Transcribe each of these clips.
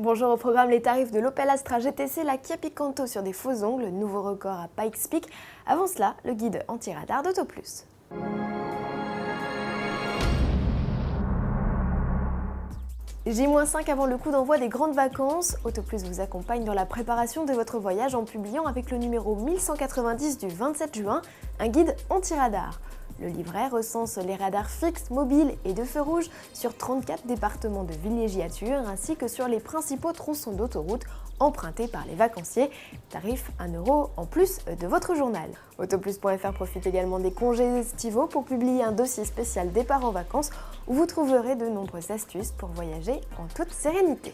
Bonjour, au programme les tarifs de l'Opel Astra GTC, la Kia Picanto sur des faux ongles, nouveau record à Pikes Peak. Avant cela, le guide anti-radar d'AutoPlus. J-5 avant le coup d'envoi des grandes vacances, AutoPlus vous accompagne dans la préparation de votre voyage en publiant avec le numéro 1190 du 27 juin un guide anti-radar. Le livret recense les radars fixes, mobiles et de feux rouges sur 34 départements de villégiature ainsi que sur les principaux tronçons d'autoroute empruntés par les vacanciers. Tarif 1 € en plus de votre journal. Autoplus.fr profite également des congés estivaux pour publier un dossier spécial départ en vacances où vous trouverez de nombreuses astuces pour voyager en toute sérénité.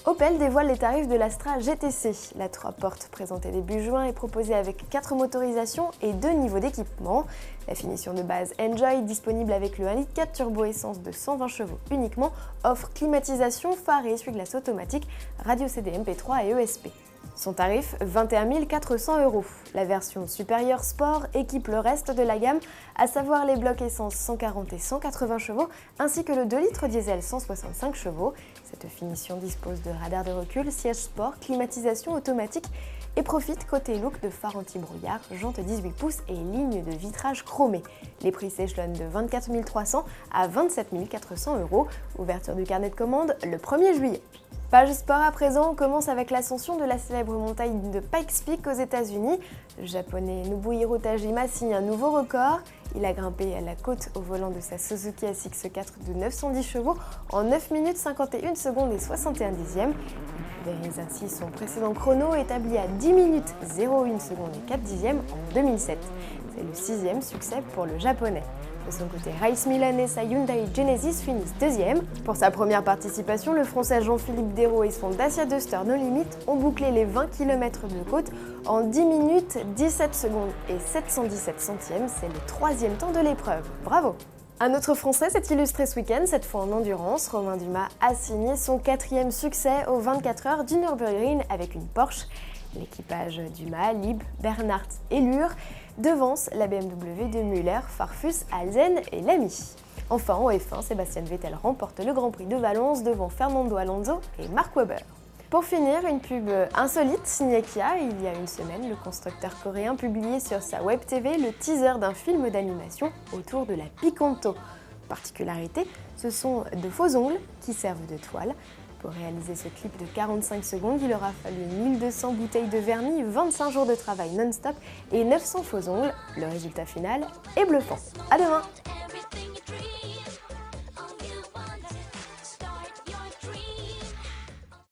Opel dévoile les tarifs de l'Astra GTC. La 3 portes présentée début juin est proposée avec 4 motorisations et 2 niveaux d'équipement. La finition de base Enjoy, disponible avec le 1,4 litre turbo essence de 120 chevaux uniquement, offre climatisation, phare et essuie-glace automatique, radio CD MP3 et ESP. Son tarif, 21 400 €. La version supérieure Sport équipe le reste de la gamme, à savoir les blocs essence 140 et 180 chevaux, ainsi que le 2 litres diesel 165 chevaux. Cette finition dispose de radar de recul, siège sport, climatisation automatique et profite côté look de phare anti-brouillard, jantes 18 pouces et ligne de vitrage chromé. Les prix s'échelonnent de 24 300 à 27 400 €. Ouverture du carnet de commande le 1er juillet. Page sport à présent, on commence avec l'ascension de la célèbre montagne de Pikes Peak aux États-Unis. Le japonais Nobuhiro Tajima signe un nouveau record. Il a grimpé à la côte au volant de sa Suzuki SX4 de 910 chevaux en 9 minutes 51 secondes et 61 dixièmes. Il pulvérise ainsi son précédent chrono établi à 10 minutes 01 secondes et 4 dixièmes en 2007. C'est le 6e succès pour le japonais. De son côté, Race Milan et sa Hyundai Genesis finissent 2e. Pour sa première participation, le français Jean-Philippe Dérault et son Dacia Duster No Limit ont bouclé les 20 km de côte en 10 minutes 17 secondes et 717 centièmes. C'est le 3e temps de l'épreuve. Bravo! Un autre Français s'est illustré ce week-end, cette fois en endurance. Romain Dumas a signé son 4e succès aux 24 heures du Nürburgring avec une Porsche. L'équipage Dumas, Lieb, Bernhardt et Lure devance la BMW de Müller, Farfus, Alzen et Lamy. Enfin, en F1, Sébastien Vettel remporte le Grand Prix de Valence devant Fernando Alonso et Mark Webber. Pour finir, une pub insolite signée Kia. Il y a une semaine, le constructeur coréen publiait sur sa web TV le teaser d'un film d'animation autour de la Picanto. Particularité, ce sont de faux ongles qui servent de toile. Pour réaliser ce clip de 45 secondes, il aura fallu 1200 bouteilles de vernis, 25 jours de travail non-stop et 900 faux ongles. Le résultat final est bluffant. À demain!